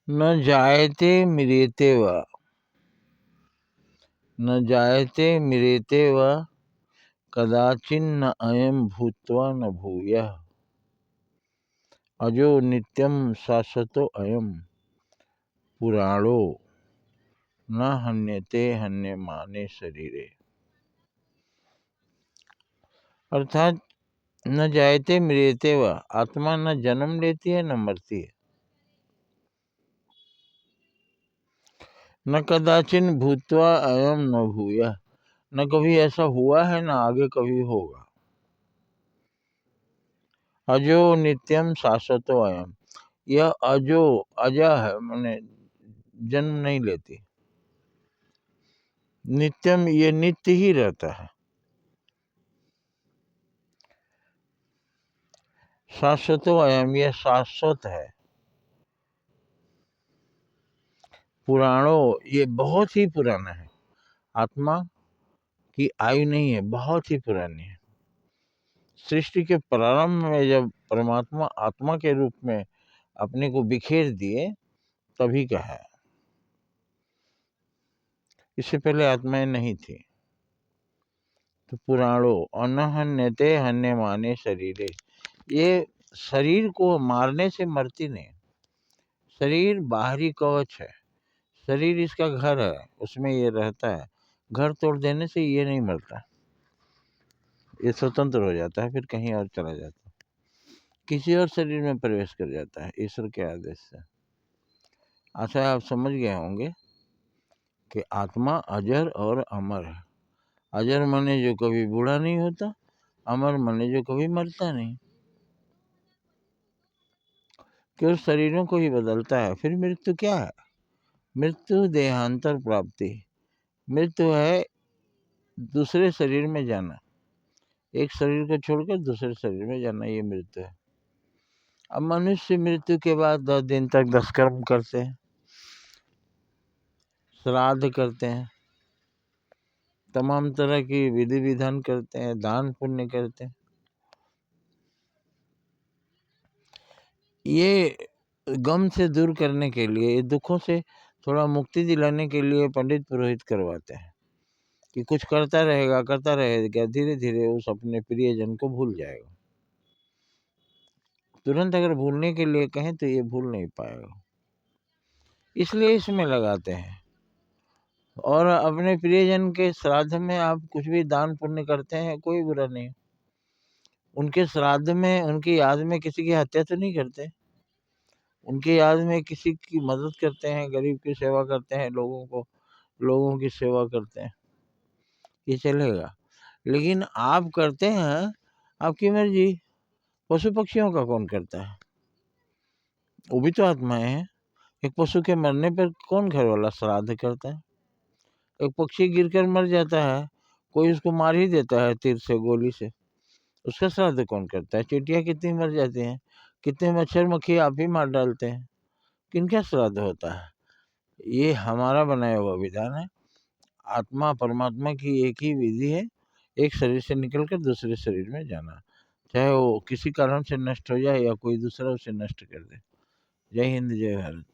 न जायते म्रियते वा, न जायते म्रियते वा कदाचिन्न अयं भूत्वा न भूयः अजो नित्यं शाश्वतो अयं पुराणो न हन्यते हन्यमाने शरीरे। अर्थात न जायते म्रियते वा, आत्मा न जन्म लेती है न मरती है। न कदाचिन भूत्वा अयम न भूयः, न कभी ऐसा हुआ है न आगे कभी होगा। अजो नित्यम शाश्वतो अयम, यह अजो अजा है, माने जन्म नहीं लेती। नित्यम, ये नित्य ही रहता है। शाश्वतो अयम, यह शाश्वत है। पुराणों, ये बहुत ही पुराना है। आत्मा की आयु नहीं है, बहुत ही पुरानी है। सृष्टि के प्रारंभ में जब परमात्मा आत्मा के रूप में अपने को बिखेर दिए तभी का है, इससे पहले आत्माएं नहीं थी। तो पुराणों अनहन्यते हन्यमाने शरीरे, ये शरीर को मारने से मरती नहीं। शरीर बाहरी कवच है, शरीर इसका घर है, उसमें ये रहता है। घर तोड़ देने से ये नहीं मरता, ये स्वतंत्र हो जाता है, फिर कहीं और चला जाता है, किसी और शरीर में प्रवेश कर जाता है ईश्वर के आदेश से। आशा आप समझ गए होंगे कि आत्मा अजर और अमर है। अजर माने जो कभी बूढ़ा नहीं होता, अमर माने जो कभी मरता नहीं, केवल शरीरों को ही बदलता है। फिर मृत्यु क्या है? मृत्यु देहांतर प्राप्ति, मृत्यु है दूसरे शरीर में जाना, एक शरीर को छोड़कर दूसरे शरीर में जाना, ये मृत्यु है। अब मनुष्य मृत्यु के बाद 10 दिन तक 10 कर्म करते हैं, श्राद्ध करते हैं, तमाम तरह की विधि विधान करते हैं, दान पुण्य करते हैं। ये गम से दूर करने के लिए, ये दुखों से थोड़ा मुक्ति दिलाने के लिए पंडित पुरोहित करवाते हैं कि कुछ करता रहेगा, धीरे धीरे उस अपने प्रियजन को भूल जाएगा। तुरंत अगर भूलने के लिए कहें तो ये भूल नहीं पाएगा, इसलिए इसमें लगाते हैं। और अपने प्रियजन के श्राद्ध में आप कुछ भी दान पुण्य करते हैं, कोई बुरा नहीं। उनके श्राद्ध में, उनकी याद में किसी की हत्या तो नहीं करते, उनकी याद में किसी की मदद करते हैं, गरीब की सेवा करते हैं, लोगों की सेवा करते हैं, ये चलेगा। लेकिन आप करते हैं, आपकी मर्जी। पशु पक्षियों का कौन करता है? वो भी तो आत्माएं हैं। एक पशु के मरने पर कौन घर वाला श्राद्ध करता है? एक पक्षी गिरकर मर जाता है, कोई उसको मार ही देता है तीर से, गोली से, उसका श्राद्ध कौन करता है? चींटियां कितनी मर जाती हैं, कितने मच्छर मक्खी आप ही मार डालते हैं, किनका श्राद्ध होता है? ये हमारा बनाया हुआ विधान है। आत्मा परमात्मा की एक ही विधि है, एक शरीर से निकलकर दूसरे शरीर में जाना, चाहे वो किसी कारण से नष्ट हो जाए या कोई दूसरा उसे नष्ट कर दे। जय हिंद, जय भारत।